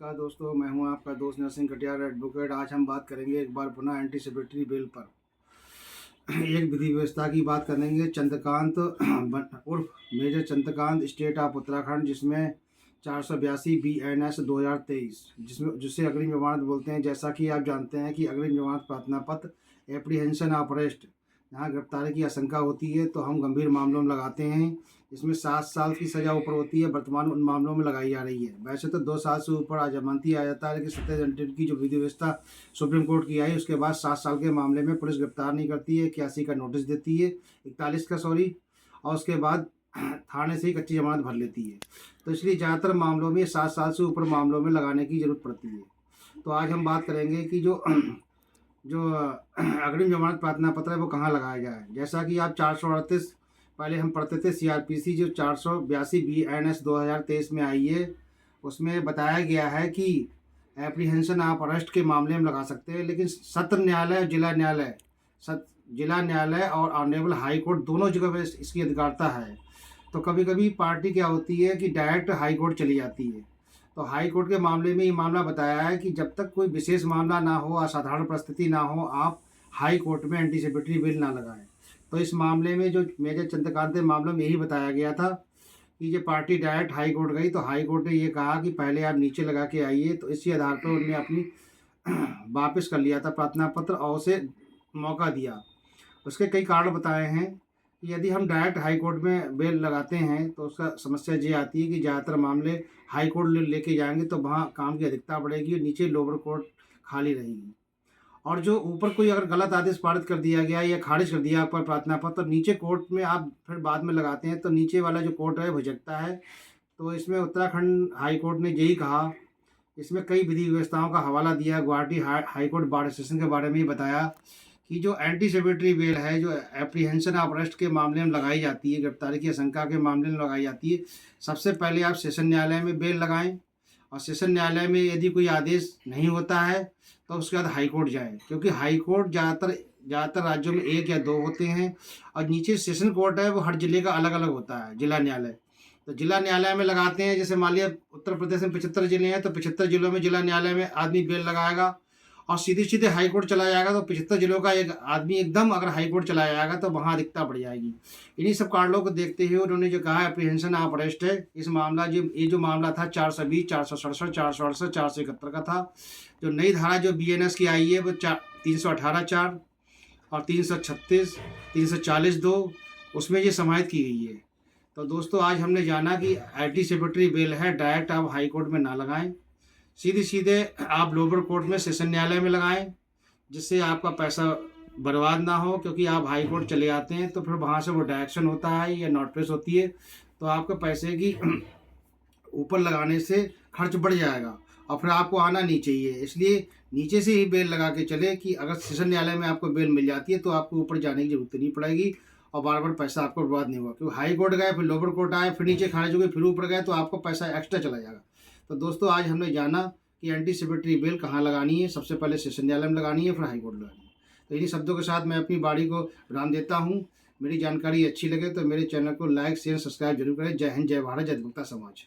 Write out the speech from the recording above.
नमस्कार दोस्तों, मैं हूं आपका दोस्त नरसिंह कटियार एडवोकेट। आज हम बात करेंगे एक बार पुनः एंटीसिपेटरी बिल पर। एक विधि व्यवस्था की बात करेंगे। चंद्रकांत उर्फ major Chandrakant, state of Uttarakhand, जिसमें 482 BNS 2023, जिसे अग्रिम जमानत बोलते हैं। जैसा कि आप जानते हैं कि अग्रिम जमानत प्रार्थना पत्र एप्रीहेंशन ऑफ अरेस्ट, यहाँ गिरफ्तारी की आशंका होती है तो हम गंभीर मामलों में लगाते हैं। इसमें 7 साल की सज़ा ऊपर होती है। वर्तमान उन मामलों में लगाई जा रही है। वैसे तो 2 साल से ऊपर जमानती आ जाता है, लेकिन सत्ताधारी की जो विधि व्यवस्था सुप्रीम कोर्ट की आई, उसके बाद 7 साल के मामले में पुलिस गिरफ्तार नहीं करती है। 81 का नोटिस देती है, 41 का सॉरी, और उसके बाद थाने से ही कच्ची जमानत भर लेती है। तो इसलिए ज़्यादातर मामलों में 7 साल से ऊपर मामलों में लगाने की ज़रूरत पड़ती है। तो आज हम बात करेंगे कि जो अग्रिम जमानत प्रार्थना पत्र है वो कहाँ लगाया जाए। जैसा कि आप 438 पहले हम पढ़ते थे, CRPC जो 482 BNS 2023 में आई है, उसमें बताया गया है कि एप्रीहेंशन ऑफ अरेस्ट के मामले में लगा सकते हैं। लेकिन सत्र न्यायालय, जिला न्यायालय और ऑनरेबल हाई कोर्ट दोनों जगह पे इसकी अधिकारता है। तो कभी कभी पार्टी क्या होती है कि डायरेक्ट हाई कोर्ट चली जाती है। तो हाई कोर्ट के मामले में ये मामला बताया है कि जब तक कोई विशेष मामला ना हो, असाधारण परिस्थिति ना हो, आप हाई कोर्ट में एंटीसिपेटरी बिल ना लगाएं। तो इस मामले में जो मेजर चंद्रकांत के मामले में यही बताया गया था कि जब पार्टी डायरेक्ट हाई कोर्ट गई तो हाई कोर्ट ने ये कहा कि पहले आप नीचे लगा के आइए। तो इसी आधार पर उन्होंने अपनी वापस कर लिया था प्रार्थना पत्र और उसे मौका दिया। उसके कई कारण बताए हैं कि यदि हम डायरेक्ट हाई कोर्ट में बेल लगाते हैं तो उसका समस्या ये आती है कि ज़्यादातर मामले हाई कोर्ट लेके जाएंगे तो वहाँ काम की अधिकता बढ़ेगी और नीचे लोअर कोर्ट खाली रहेगी। और जो ऊपर कोई अगर गलत आदेश पारित कर दिया गया या खारिज कर दिया पर प्रार्थना पत्र, तो नीचे कोर्ट में आप फिर बाद में लगाते हैं तो नीचे वाला जो कोर्ट है भुजकता है। तो इसमें उत्तराखंड हाई कोर्ट ने यही कहा। इसमें कई विधि व्यवस्थाओं का हवाला दिया। Guwahati high court bar association के बारे में ही बताया कि जो एंटीसिपेटरी बेल है, जो एप्रीहेंशन ऑफ अरेस्ट के मामले में लगाई जाती है, गिरफ्तारी की आशंका के मामले में लगाई जाती है, सबसे पहले आप सेशन न्यायालय में बेल लगाएं। और सेशन न्यायालय में यदि कोई आदेश नहीं होता है तो उसके बाद हाई कोर्ट जाएं, क्योंकि हाई कोर्ट ज़्यादातर राज्यों में 1 या 2 होते हैं। और नीचे सेशन कोर्ट है, वो हर जिले का अलग अलग होता है, जिला न्यायालय। तो जिला न्यायालय में लगाते हैं। जैसे मान लिया उत्तर प्रदेश में 75 जिले हैं, तो 75 जिलों में जिला न्यायालय में आदमी बेल लगाएगा और सीधे हाई कोर्ट चला जाएगा। तो 75 जिलों का एक आदमी एकदम अगर हाई कोर्ट चला जाएगा तो वहाँ अधिकता बढ़ जाएगी। इन्हीं सब कारणों को देखते हुए उन्होंने जो कहा एप्रीहेंशन ऑफ अरेस्ट है, इस मामला ये जो मामला था 420, 467, 468, 471 का था। जो नई धारा जो BNS की आई है वो 318(4) और 336, 340(2), उसमें ये समाहित की गई है। तो दोस्तों, आज हमने जाना कि एंटीसिपेटरी बेल है, डायरेक्ट आप हाई कोर्ट में ना लगाएं, सीधे आप लोअर कोर्ट में सेशन न्यायालय में लगाएं, जिससे आपका पैसा बर्बाद ना हो। क्योंकि आप हाई कोर्ट चले जाते हैं तो फिर वहाँ से वो डायरेक्शन होता है या नोटिस होती है, तो आपके पैसे की ऊपर लगाने से खर्च बढ़ जाएगा और फिर आपको आना नहीं चाहिए। इसलिए नीचे से ही बेल लगा के चले कि अगर सेशन न्यायालय में आपको बेल मिल जाती है तो आपको ऊपर जाने की जरूरत नहीं पड़ेगी और बार बार पैसा आपको बर्बाद नहीं होगा। क्योंकि हाई कोर्ट गए, फिर लोअर कोर्ट आए, फिर नीचे खारिज हो गए, फिर ऊपर गए, तो आपको पैसा एक्स्ट्रा चला जाएगा। तो दोस्तों, आज हमने जाना कि एंटीसिपेटरी बेल कहाँ लगानी है। सबसे पहले सेशन न्यायालय में लगानी है, फिर हाई कोर्ट लगानी है। तो इन्हीं शब्दों के साथ मैं अपनी बारी को विराम देता हूँ। मेरी जानकारी अच्छी लगे तो मेरे चैनल को लाइक, शेयर, सब्सक्राइब जरूर करें। जय हिंद, जय भारत, जय अधिवक्ता समाज।